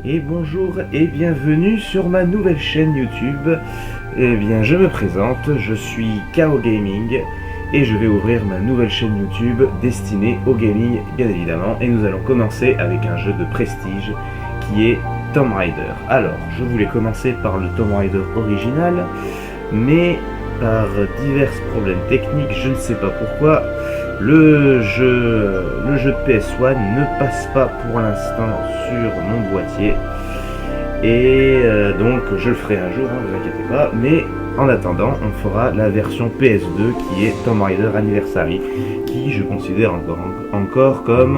Et bonjour et bienvenue sur ma nouvelle chaîne YouTube. Eh bien, je me présente, je suis KO Gaming et je vais ouvrir ma nouvelle chaîne YouTube destinée au gaming, bien évidemment. Et nous allons commencer avec un jeu de prestige qui est Tomb Raider. Alors, je voulais commencer par le Tomb Raider original, mais par divers problèmes techniques, je ne sais pas pourquoi, le jeu de PS1 ne passe pas pour l'instant sur mon boîtier. Et donc je le ferai un jour, ne vous inquiétez pas. Mais en attendant, on fera la version PS2 qui est Tomb Raider Anniversary, qui je considère encore comme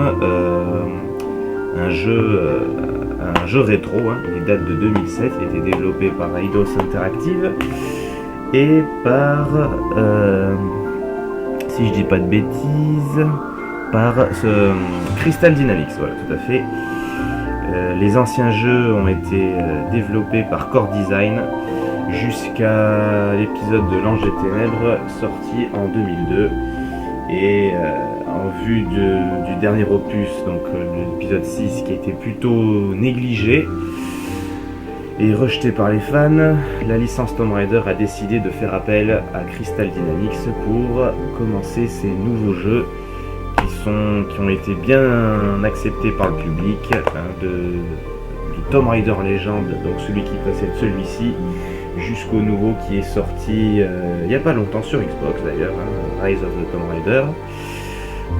un jeu rétro. Il date de 2007, il a été développé par Eidos Interactive et par, si je dis pas de bêtises, par Crystal Dynamics, voilà, tout à fait. Les anciens jeux ont été développés par Core Design jusqu'à l'épisode de l'Ange des Ténèbres sorti en 2002. Et en vue du dernier opus, donc l'épisode 6, qui a été plutôt négligé et rejeté par les fans, la licence Tomb Raider a décidé de faire appel à Crystal Dynamics pour commencer ces nouveaux jeux qui ont été bien acceptés par le public, de Tomb Raider Legend, donc celui qui précède celui-ci, jusqu'au nouveau qui est sorti il n'y a pas longtemps sur Xbox d'ailleurs, Rise of the Tomb Raider,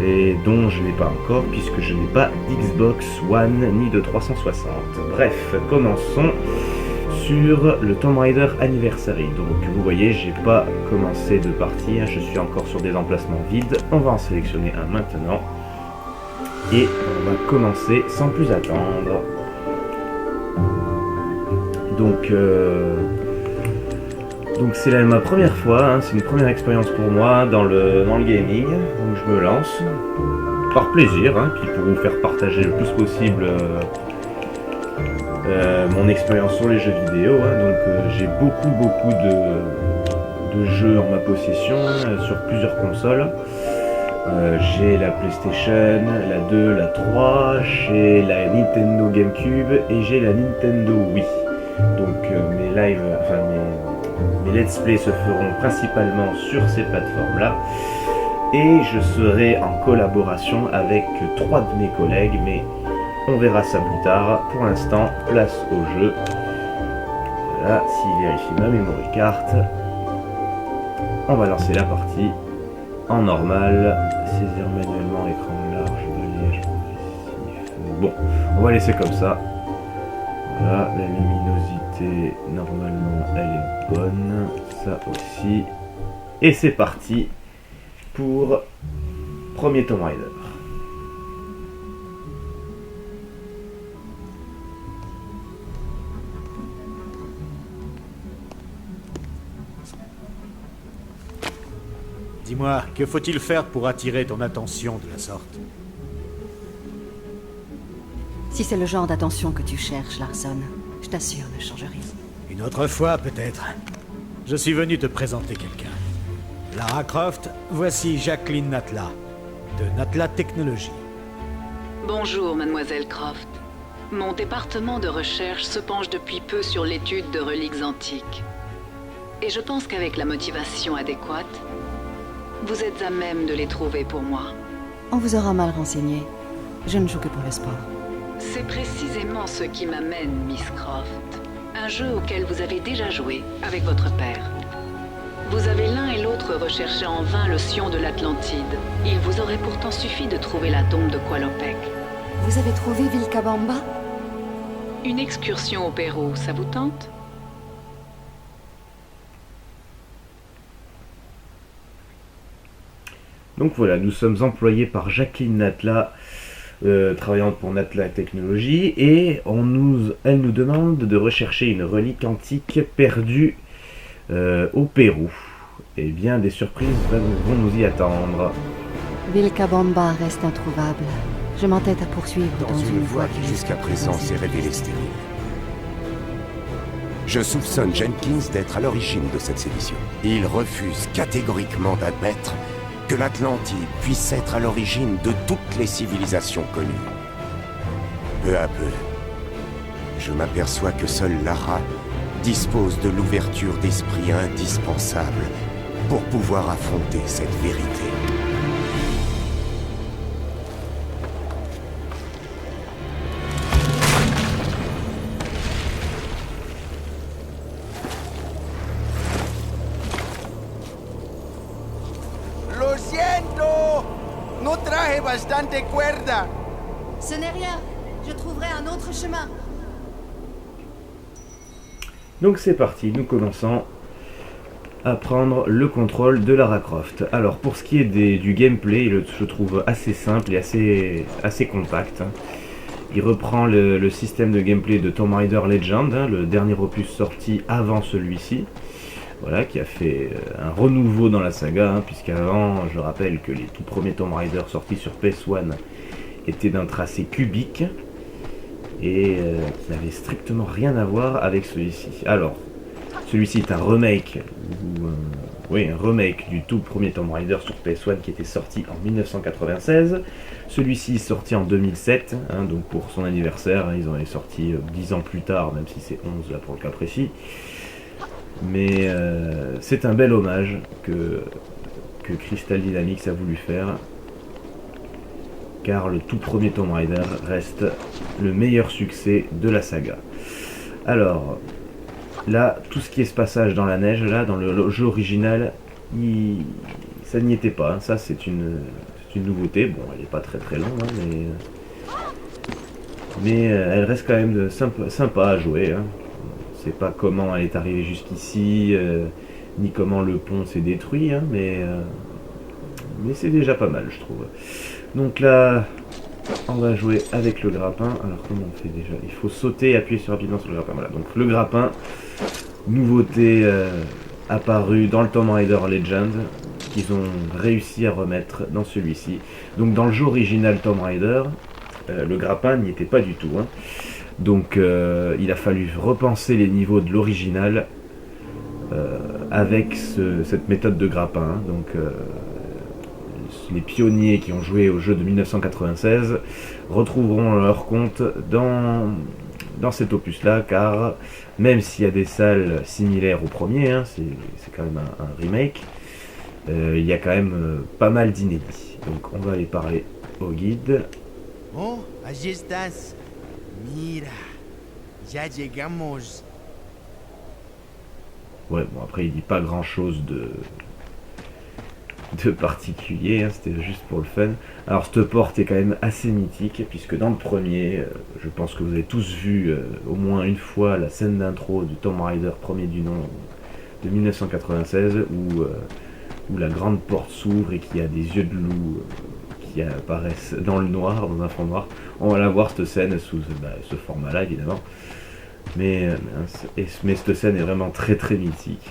et dont je n'ai pas encore puisque je n'ai pas d'Xbox One ni de 360. Bref, commençons sur le Tomb Raider Anniversary. Donc vous voyez, j'ai pas commencé de partie, je suis encore sur des emplacements vides. On va en sélectionner un maintenant et on va commencer sans plus attendre. Donc c'est ma première fois, c'est une première expérience pour moi dans le gaming, donc je me lance par plaisir, puis pour vous faire partager le plus possible mon expérience sur les jeux vidéo. Donc j'ai beaucoup de jeux en ma possession sur plusieurs consoles. J'ai la PlayStation, la 2, la 3, j'ai la Nintendo GameCube et j'ai la Nintendo Wii. Donc mes let's play se feront principalement sur ces plateformes-là. Et je serai en collaboration avec 3 de mes collègues, mais on verra ça plus tard. Pour l'instant, place au jeu. Voilà, s'il vérifie ma memory card, on va lancer la partie en normal. Saisir manuellement, écran large, balayage progressif. Bon, on va laisser comme ça. Voilà, la luminosité, normalement, elle est bonne. Ça aussi. Et c'est parti pour premier Tomb Raider. Dis-moi, que faut-il faire pour attirer ton attention de la sorte? Si c'est le genre d'attention que tu cherches, Larson, je t'assure, ne change rien. Une autre fois, peut-être. Je suis venu te présenter quelqu'un. Lara Croft, voici Jacqueline Natla, de Natla Technologies. Bonjour, mademoiselle Croft. Mon département de recherche se penche depuis peu sur l'étude de reliques antiques. Et je pense qu'avec la motivation adéquate, vous êtes à même de les trouver pour moi. On vous aura mal renseigné. Je ne joue que pour le sport. C'est précisément ce qui m'amène, Miss Croft. Un jeu auquel vous avez déjà joué avec votre père. Vous avez l'un et l'autre recherché en vain le sillon de l'Atlantide. Il vous aurait pourtant suffi de trouver la tombe de Qualopec. Vous avez trouvé Vilcabamba? Une excursion au Pérou, ça vous tente? Donc voilà, nous sommes employés par Jacqueline Natla, travaillant pour Natla Technologies, et elle nous demande de rechercher une relique antique perdue au Pérou. Et bien des surprises vont nous y attendre. Vilcabamba reste introuvable. Je m'entête à poursuivre dans une voie qui jusqu'à présent s'est révélée stérile. Je soupçonne Jenkins d'être à l'origine de cette sédition. Il refuse catégoriquement d'admettre que l'Atlantide puisse être à l'origine de toutes les civilisations connues. Peu à peu, je m'aperçois que seule Lara dispose de l'ouverture d'esprit indispensable pour pouvoir affronter cette vérité. ¡Lo siento! No traje bastante cuerda. Ce n'est rien. Je trouverai un autre chemin. Donc c'est parti, nous commençons à prendre le contrôle de Lara Croft. Alors pour ce qui est du gameplay, je trouve assez simple et assez compact. Il reprend le système de gameplay de Tomb Raider Legend, le dernier opus sorti avant celui-ci. Voilà, qui a fait un renouveau dans la saga, puisqu'avant, je rappelle que les tout premiers Tomb Raider sortis sur PS1 étaient d'un tracé cubique et qui n'avait strictement rien à voir avec celui-ci. Alors, celui-ci est un remake, un remake du tout premier Tomb Raider sur PS1 qui était sorti en 1996. Celui-ci est sorti en 2007, donc pour son anniversaire, ils en avaient sorti 10 ans plus tard, même si c'est 11 là pour le cas précis. Mais c'est un bel hommage que Crystal Dynamics a voulu faire, car le tout premier Tomb Raider reste le meilleur succès de la saga. Alors, là, tout ce qui est ce passage dans la neige, là, dans le jeu original, ça n'y était pas. Ça, c'est une nouveauté. Bon, elle n'est pas très très longue, mais elle reste quand même sympa à jouer. Je sais pas comment elle est arrivée jusqu'ici, ni comment le pont s'est détruit, mais c'est déjà pas mal, je trouve. Donc là, on va jouer avec le grappin. Alors comment on fait déjà? Il faut sauter et appuyer rapidement sur le grappin. Voilà, donc le grappin, nouveauté apparue dans le Tomb Raider Legend, qu'ils ont réussi à remettre dans celui-ci. Donc dans le jeu original Tomb Raider, le grappin n'y était pas du tout. Donc il a fallu repenser les niveaux de l'original avec cette méthode de grappin. Donc les pionniers qui ont joué au jeu de 1996 retrouveront leur compte dans cet opus-là, car même s'il y a des salles similaires au premier, c'est quand même un remake, il y a quand même pas mal d'inédits. Donc on va aller parler au guide. Oh, allí estás. Mira, ya llegamos. Ouais, bon après il dit pas grand chose de particulier, c'était juste pour le fun. Alors cette porte est quand même assez mythique, puisque dans le premier, je pense que vous avez tous vu au moins une fois la scène d'intro du Tomb Raider premier du nom de 1996, où la grande porte s'ouvre et qu'il y a des yeux de loup qui apparaissent dans le noir, dans un fond noir. On va la voir cette scène sous ce format-là évidemment, mais cette scène est vraiment très très mythique.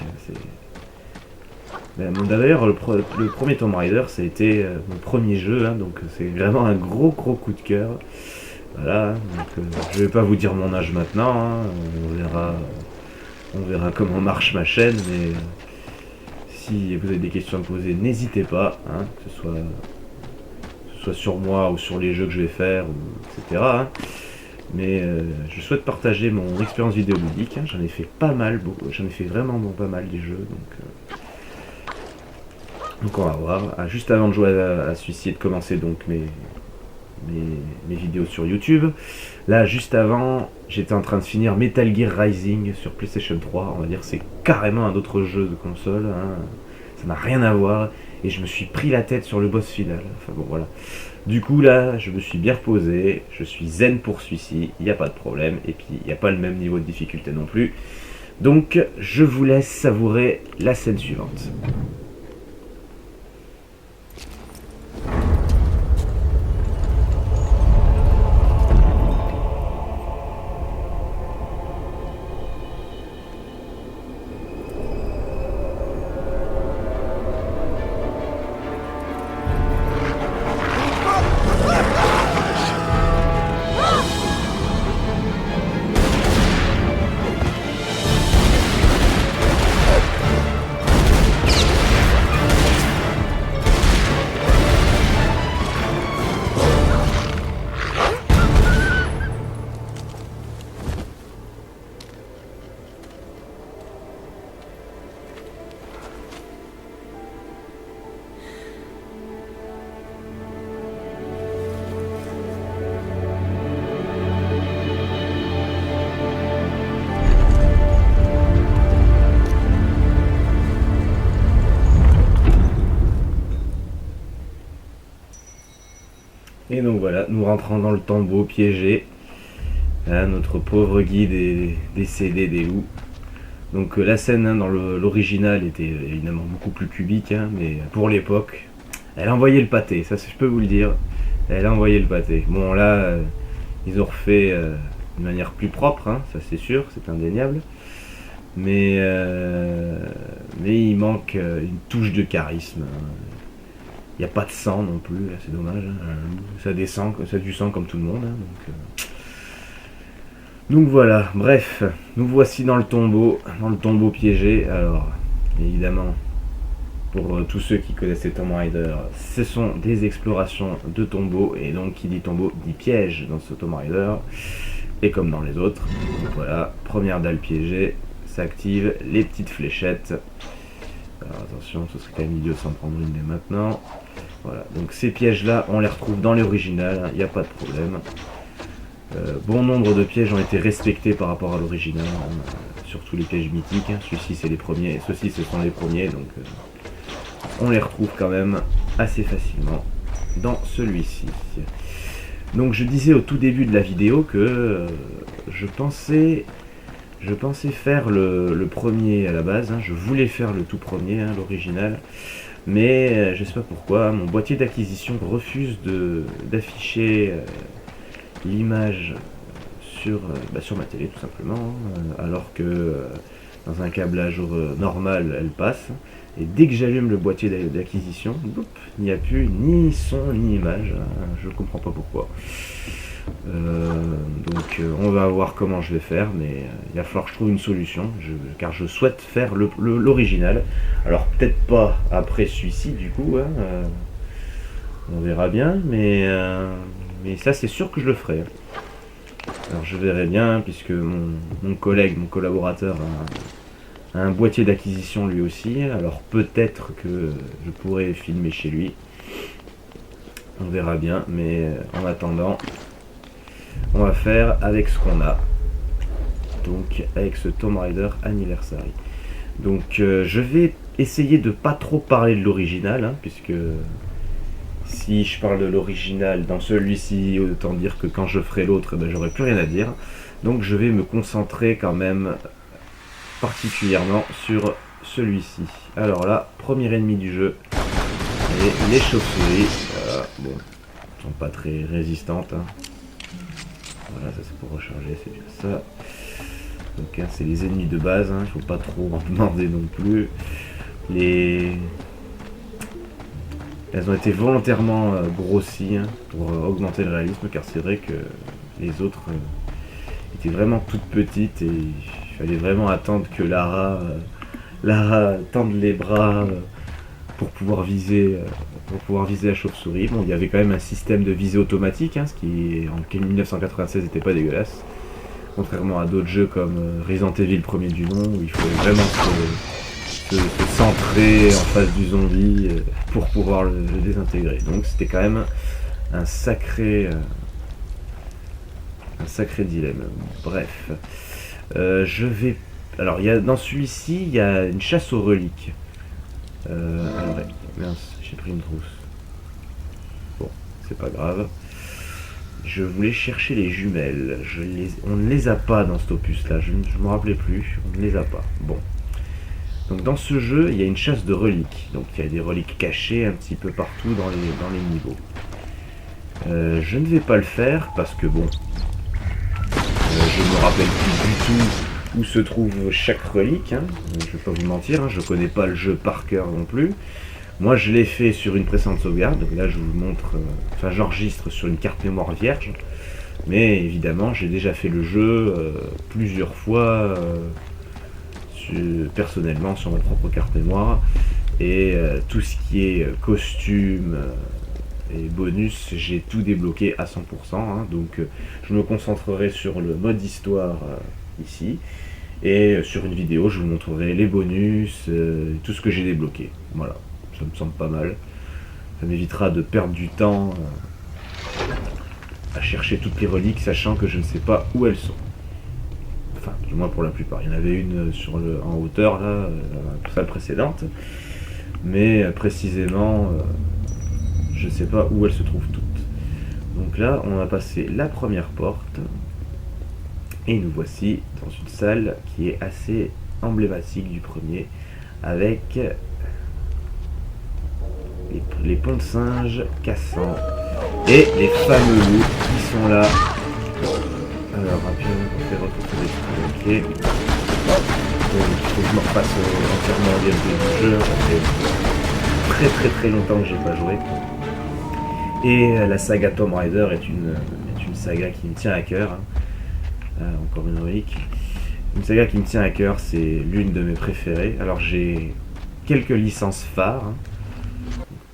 D'ailleurs, le premier Tomb Raider, ça a été mon premier jeu, donc c'est vraiment un gros coup de cœur. Voilà, donc je vais pas vous dire mon âge maintenant, on verra comment marche ma chaîne, mais si vous avez des questions à me poser, n'hésitez pas, que ce soit sur moi ou sur les jeux que je vais faire, etc. Mais je souhaite partager mon expérience vidéoludique, j'en ai fait pas mal, j'en ai fait vraiment pas mal des jeux, donc on va voir. Juste avant de jouer à celui-ci et de commencer donc mes vidéos sur YouTube, là juste avant j'étais en train de finir Metal Gear Rising sur PlayStation 3, on va dire c'est carrément un autre jeu de console, ça n'a rien à voir, et je me suis pris la tête sur le boss final, enfin bon voilà. Du coup là je me suis bien reposé, je suis zen pour celui-ci, il n'y a pas de problème, et puis il n'y a pas le même niveau de difficulté non plus, donc je vous laisse savourer la scène suivante. Et donc voilà, nous rentrons dans le tombeau piégé. Hein, notre pauvre guide est décédé des loups. Donc la scène hein, dans l'original était évidemment beaucoup plus cubique, hein, mais pour l'époque, elle a envoyé le pâté, ça je peux vous le dire. Elle a envoyé le pâté. Bon là, ils ont refait de manière plus propre, hein, ça c'est sûr, c'est indéniable. Mais il manque une touche de charisme. Il n'y a pas de sang non plus, là, c'est dommage. Hein. Ça descend, ça a du sang comme tout le monde. Hein, donc voilà, bref, nous voici dans le tombeau piégé. Alors, évidemment, pour tous ceux qui connaissent les Tomb Raider, ce sont des explorations de tombeaux, et donc qui dit tombeau dit piège dans ce Tomb Raider, et comme dans les autres. Donc voilà, première dalle piégée, ça active les petites fléchettes. Alors attention, ce serait quand même idiot de s'en prendre une dès maintenant. Voilà, donc ces pièges là, on les retrouve dans l'original, il n'y a pas de problème. Bon nombre de pièges ont été respectés par rapport à l'original, hein, surtout les pièges mythiques. Hein. Ceux-ci c'est les premiers, ceux-ci ce sont les premiers, donc on les retrouve quand même assez facilement dans celui-ci. Donc je disais au tout début de la vidéo que je pensais faire le premier à la base, hein. Je voulais faire le tout premier, hein, l'original, mais je sais pas pourquoi, mon boîtier d'acquisition refuse d'afficher l'image sur ma télé tout simplement, hein, alors que dans un câblage normal elle passe, et dès que j'allume le boîtier d'acquisition, il n'y a plus ni son ni image, hein, je comprends pas pourquoi. Donc on va voir comment je vais faire, mais il va falloir que je trouve une solution, car je souhaite faire l'original. Alors peut-être pas après celui-ci du coup, hein, on verra bien, mais ça c'est sûr que je le ferai. Alors je verrai bien, puisque mon collègue, mon collaborateur a un boîtier d'acquisition lui aussi, alors peut-être que je pourrais filmer chez lui. On verra bien, mais en attendant, on va faire avec ce qu'on a. Donc avec ce Tomb Raider Anniversary. Donc je vais essayer de pas trop parler de l'original, hein, puisque si je parle de l'original dans celui-ci, autant dire que quand je ferai l'autre, ben, j'aurai plus rien à dire. Donc je vais me concentrer quand même particulièrement sur celui-ci. Alors là, premier ennemi du jeu, et les chauves-souris. Voilà, bon, elles sont pas très résistantes, hein. Voilà, ça c'est pour recharger, c'est bien ça. Donc hein, c'est les ennemis de base, hein, il faut pas trop en demander non plus. Elles ont été volontairement grossies, hein, pour augmenter le réalisme, car c'est vrai que les autres étaient vraiment toutes petites et il fallait vraiment attendre que Lara tende les bras pour pouvoir viser la chauve-souris. Bon, il y avait quand même un système de visée automatique, hein, ce qui en 1996 n'était pas dégueulasse, contrairement à d'autres jeux comme Resident Evil premier du nom, où il faut vraiment se centrer en face du zombie pour pouvoir le désintégrer. Donc c'était quand même un sacré dilemme. Bref, alors dans celui-ci il y a une chasse aux reliques. Alors mince, j'ai pris une trousse. Bon, c'est pas grave. Je voulais chercher les jumelles. On ne les a pas dans cet opus là, je me rappelais plus, on ne les a pas. Bon. Donc dans ce jeu, il y a une chasse de reliques. Donc il y a des reliques cachées un petit peu partout dans les niveaux. Je ne vais pas le faire parce que bon, je ne me rappelle plus du tout où se trouve chaque relique, hein. Je vais pas vous mentir, hein, je connais pas le jeu par cœur non plus. Moi je l'ai fait sur une précédente sauvegarde, donc là je vous montre, enfin j'enregistre sur une carte mémoire vierge. Mais évidemment j'ai déjà fait le jeu plusieurs fois personnellement sur ma propre carte mémoire, et tout ce qui est costume et bonus, j'ai tout débloqué à 100%, hein, donc je me concentrerai sur le mode histoire ici, et sur une vidéo je vous montrerai les bonus, tout ce que j'ai débloqué. Voilà, ça me semble pas mal, ça m'évitera de perdre du temps à chercher toutes les reliques, sachant que je ne sais pas où elles sont. Enfin, du moins pour la plupart. Il y en avait une en hauteur, là, la salle précédente. Mais précisément, je ne sais pas où elles se trouvent toutes. Donc là, on a passé la première porte. Et nous voici dans une salle qui est assez emblématique du premier. Avec les ponts de singes cassants. Et les fameux loups qui sont là. Alors, rapidement, on fait retrouver les trucs. Ok. Donc, il faut que je me repasse entièrement au gameplay du jeu. Ça fait très longtemps que j'ai pas joué. Et la saga Tomb Raider est une saga qui me tient à cœur. Encore une relique. Une saga qui me tient à cœur, c'est l'une de mes préférées. Alors j'ai quelques licences phares.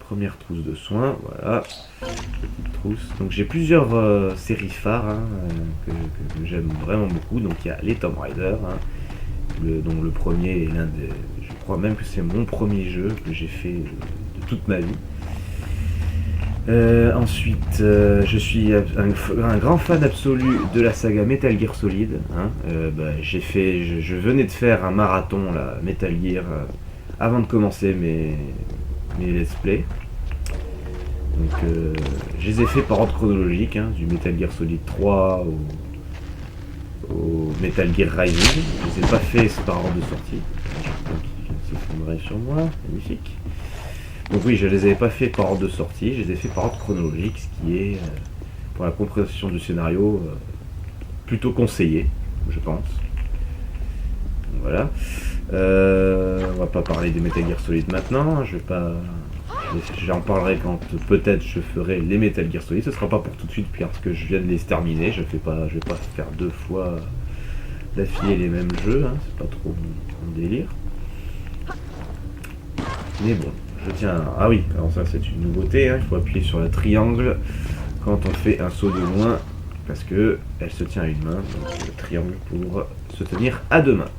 Première trousse de soins, voilà. Petite trousse. Donc j'ai plusieurs séries phares que j'aime vraiment beaucoup. Donc il y a les Tomb Raider, dont le premier est l'un des... Je crois même que c'est mon premier jeu que j'ai fait de toute ma vie. Ensuite, je suis un grand fan absolu de la saga Metal Gear Solid. Je venais de faire un marathon là, Metal Gear avant de commencer mes let's play. Donc, je les ai fait par ordre chronologique, du Metal Gear Solid 3 au Metal Gear Rising. Je les ai pas fait par ordre de sortie. Donc, il s'effondrait sur moi, magnifique. Donc oui, je ne les avais pas fait par ordre de sortie, je les ai fait par ordre chronologique, ce qui est, pour la compréhension du scénario, plutôt conseillé, je pense. Donc, voilà. On va pas parler des Metal Gear Solid maintenant, j'en parlerai quand peut-être je ferai les Metal Gear Solid, ce sera pas pour tout de suite parce que je viens de les terminer, je vais pas faire 2 fois d'affilée les mêmes jeux, c'est pas trop mon délire. Mais bon. Ah oui, alors ça c'est une nouveauté, il faut appuyer sur le triangle quand on fait un saut de loin parce que elle se tient à une main, donc le triangle pour se tenir à 2 mains.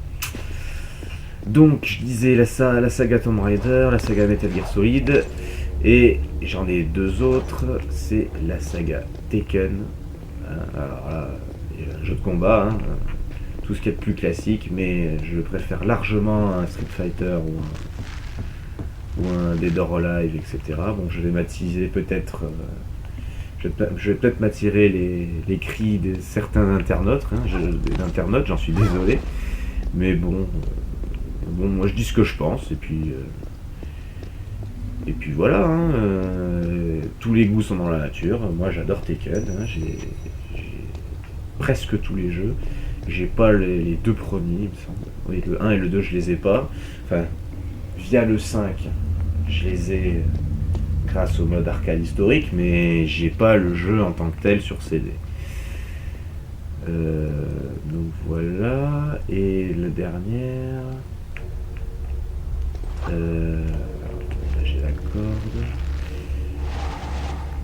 Donc je disais la saga Tomb Raider, la saga Metal Gear Solid, et j'en ai 2 autres, c'est la saga Tekken. Alors là, il y a un jeu de combat, tout ce qui est plus classique, mais je préfère largement un Street Fighter ou un Dead or Alive, etc. Bon, je vais m'attiser peut-être... je vais peut-être m'attirer les cris de certains internautes, j'en suis désolé. Mais bon, moi je dis ce que je pense, et puis voilà, tous les goûts sont dans la nature. Moi j'adore Tekken, j'ai presque tous les jeux. J'ai pas les 2 premiers, il me semble. Oui, le 1 et le 2 je les ai pas. Enfin, via le 5, je les ai grâce au mode arcade historique, mais j'ai pas le jeu en tant que tel sur CD. Donc voilà, et le dernier, là j'ai la corde.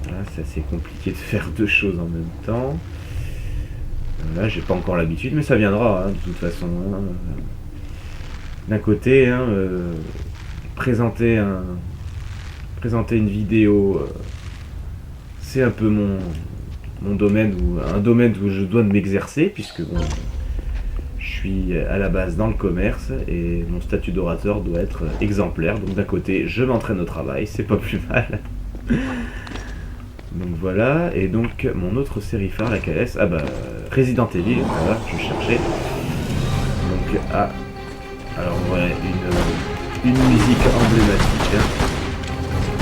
Là c'est assez compliqué de faire 2 choses en même temps. Là j'ai pas encore l'habitude, mais ça viendra de toute façon. D'un côté, présenter une vidéo, c'est un peu mon domaine, ou un domaine où je dois m'exercer, puisque bon, je suis à la base dans le commerce et mon statut d'orateur doit être exemplaire. Donc d'un côté, je m'entraîne au travail, c'est pas plus mal. Donc voilà, et donc mon autre série phare, laquelle est-ce ? Resident Evil, voilà, je cherchais. Donc, alors ouais, une musique emblématique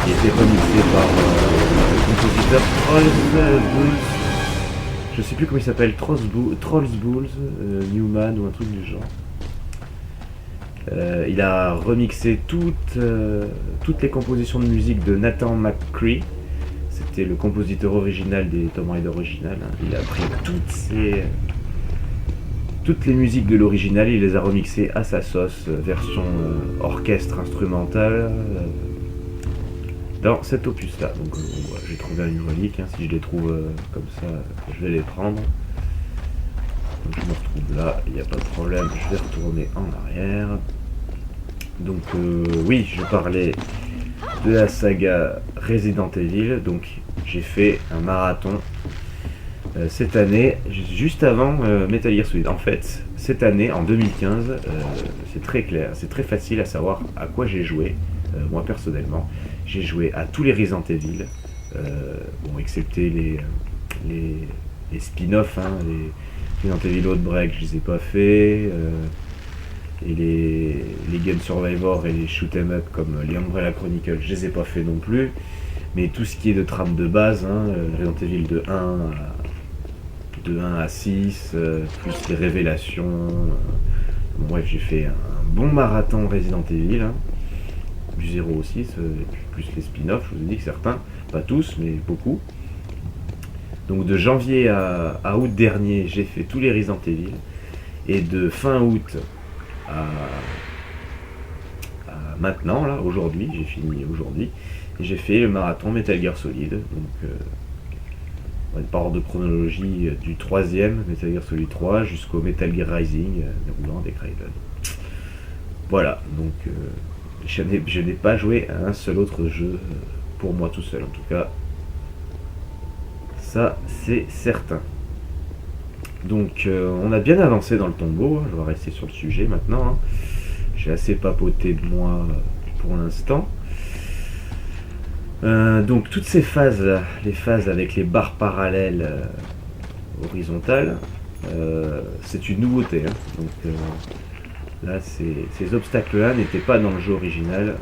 qui a été remixée par le compositeur Trolls Bulls. Je sais plus comment il s'appelle, Trolls Bulls, Newman ou un truc du genre. Il a remixé toutes les compositions de musique de Nathan McCree. C'était le compositeur original des Tomb Raider original. Il a pris toutes les musiques de l'original, il les a remixées à sa sauce, version orchestre instrumental, dans cet opus là. Donc voilà, j'ai trouvé une relique, si je les trouve comme ça, je vais les prendre. Donc je me retrouve là, il n'y a pas de problème, je vais retourner en arrière. Donc oui, je parlais de la saga Resident Evil, donc j'ai fait un marathon cette année, juste avant Metal Gear Solid. En fait, cette année, en 2015, c'est très clair, c'est très facile à savoir à quoi j'ai joué. Moi personnellement, j'ai joué à tous les Resident Evil, Bon, excepté les spin-offs, hein, les Resident Evil Outbreak, je les ai pas fait. Et les Gun Survivor et les Shoot 'em up comme les Umbrella Chronicles, je les ai pas fait non plus. Mais tout ce qui est de trame de base, hein, Resident Evil de 1 à 6, plus les révélations. Bon, bref, j'ai fait un bon marathon Resident Evil, hein, du 0 au 6, plus les spin-offs, je vous ai dit que certains, pas tous, mais beaucoup. Donc de janvier à août dernier, j'ai fait tous les Resident Evil. Et de fin août à maintenant, là, aujourd'hui, j'ai fini aujourd'hui, et j'ai fait le marathon Metal Gear Solid. Donc, par ordre de chronologie, du 3e Metal Gear Solid 3 jusqu'au Metal Gear Rising, déroulant avec Raiden. Voilà, donc je n'ai pas joué à un seul autre jeu pour moi tout seul, en tout cas. Ça, c'est certain. Donc, on a bien avancé dans le tombeau, hein, je vais rester sur le sujet maintenant. Hein. J'ai assez papoté de moi pour l'instant. Donc, toutes ces phases-là, les phases avec les barres parallèles horizontales, c'est une nouveauté. Hein. Donc, là, ces obstacles-là n'étaient pas dans le jeu original.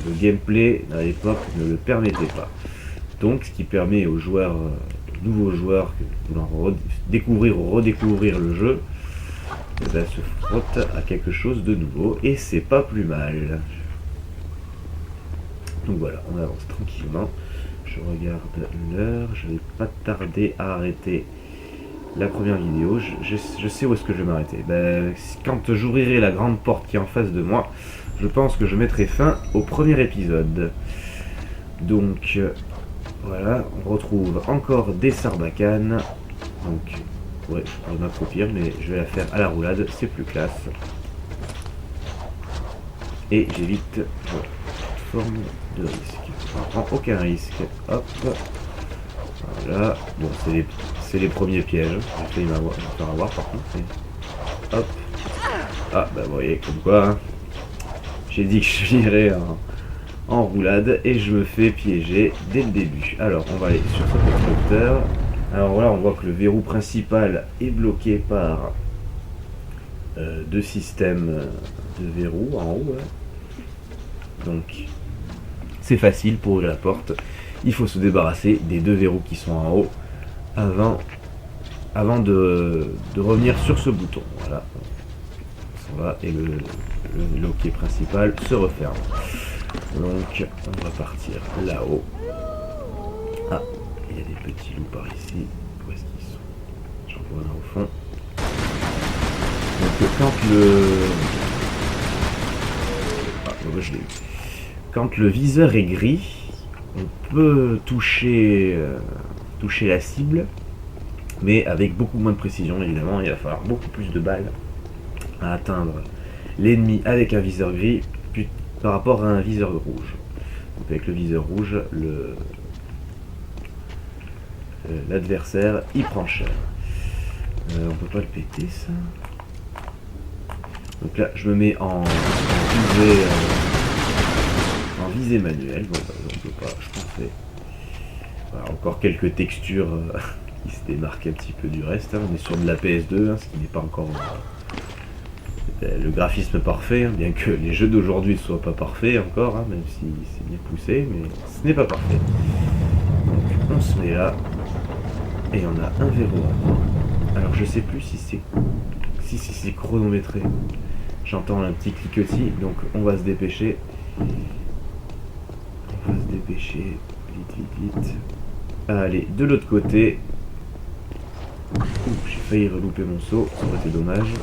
Le gameplay, à l'époque, ne le permettait pas. Donc, ce qui permet aux joueurs, nouveaux joueurs, voulant découvrir ou redécouvrir le jeu, se frotte à quelque chose de nouveau, et c'est pas plus mal. Donc voilà, on avance tranquillement. Je regarde l'heure, je vais pas tarder à arrêter la première vidéo. Je sais où est-ce que je vais m'arrêter. Ben, quand j'ouvrirai la grande porte qui est en face de moi, je pense que je mettrai fin au premier épisode. Donc... voilà, on retrouve encore des sarbacanes. Donc, ouais, je pourrais m'accroupir, mais je vais la faire à la roulade, c'est plus classe. Et j'évite toute forme de risque. On prend aucun risque. Hop. Voilà. Bon, c'est les premiers pièges. J'ai failli me faire avoir par contre. Mais... hop. Ah, bah vous voyez, comme quoi. Hein. J'ai dit que je finirais en roulade et je me fais piéger dès le début. Alors on va aller sur cet extracteur. Alors voilà, on voit que le verrou principal est bloqué par deux systèmes de verrous en haut. Hein. Donc c'est facile pour ouvrir la porte. Il faut se débarrasser des deux verrous qui sont en haut avant de revenir sur ce bouton. Voilà. On s'en va et le loquet principal se referme. Donc on va partir là-haut. Ah, il y a des petits loups par ici. Où est-ce qu'ils sont? J'en vois un au fond. Donc quand le viseur est gris, on peut toucher la cible, mais avec beaucoup moins de précision évidemment. Il va falloir beaucoup plus de balles à atteindre l'ennemi avec un viseur gris par rapport à un viseur rouge. Donc avec le viseur rouge, l'adversaire il prend cher. On peut pas le péter ça. Donc là je me mets en visée manuelle. Bon bah, on peut pas, je pensais. Voilà, encore quelques textures qui se démarquent un petit peu du reste. Hein. On est sur de la PS2, hein, ce qui n'est pas encore le graphisme parfait, hein, bien que les jeux d'aujourd'hui ne soient pas parfaits encore, hein, même si c'est bien poussé, mais ce n'est pas parfait. Donc on se met là, et on a un verrou en moins. Alors je sais plus si c'est chronométré. J'entends un petit cliquetis, donc on va se dépêcher. Vite. Allez, de l'autre côté. J'ai failli relouper mon saut, ça aurait été dommage.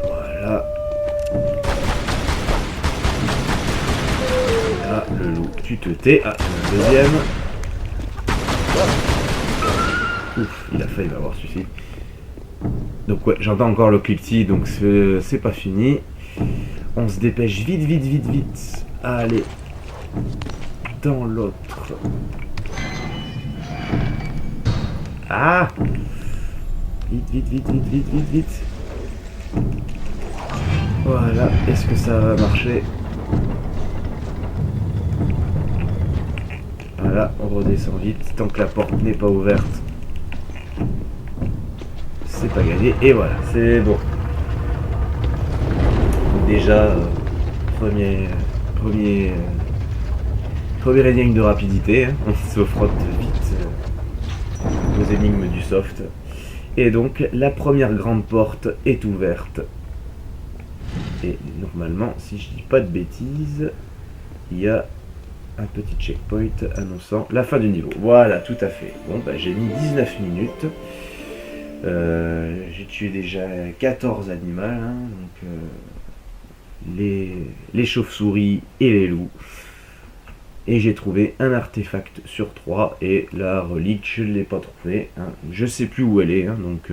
Voilà. Ah, le loup, tu te tais. Ah, un deuxième. Ouf, il a failli m'avoir suffi. Donc ouais, j'entends encore le cliquetis, donc c'est pas fini. On se dépêche vite. Allez. Dans l'autre. Ah! Vite. Voilà, est-ce que ça va marcher? Voilà, on redescend vite, tant que la porte n'est pas ouverte. C'est pas gagné, et voilà, c'est bon. Déjà, première énigme de rapidité, hein. On se frotte vite aux énigmes du soft. Et donc, la première grande porte est ouverte. Et normalement, si je dis pas de bêtises, il y a un petit checkpoint annonçant la fin du niveau. Voilà, tout à fait. Bon, bah, j'ai mis 19 minutes. J'ai tué déjà 14 animaux, hein, donc les chauves-souris et les loups. Et j'ai trouvé un artefact sur 3 et la relique, je ne l'ai pas trouvée. Hein. Je sais plus où elle est, hein, donc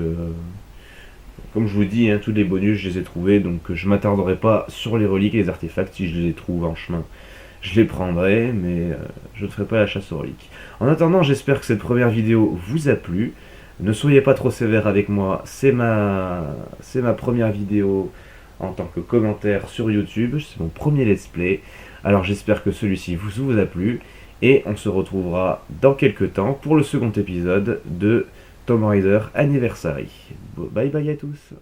comme je vous dis, hein, tous les bonus je les ai trouvés, donc je m'attarderai pas sur les reliques et les artefacts. Si je les trouve en chemin, je les prendrai, mais je ne ferai pas la chasse aux reliques. En attendant, j'espère que cette première vidéo vous a plu. Ne soyez pas trop sévère avec moi, c'est ma première vidéo en tant que commentaire sur YouTube, c'est mon premier let's play. Alors j'espère que celui-ci vous a plu, et on se retrouvera dans quelques temps pour le second épisode de Tomb Raider Anniversary. Bye bye à tous.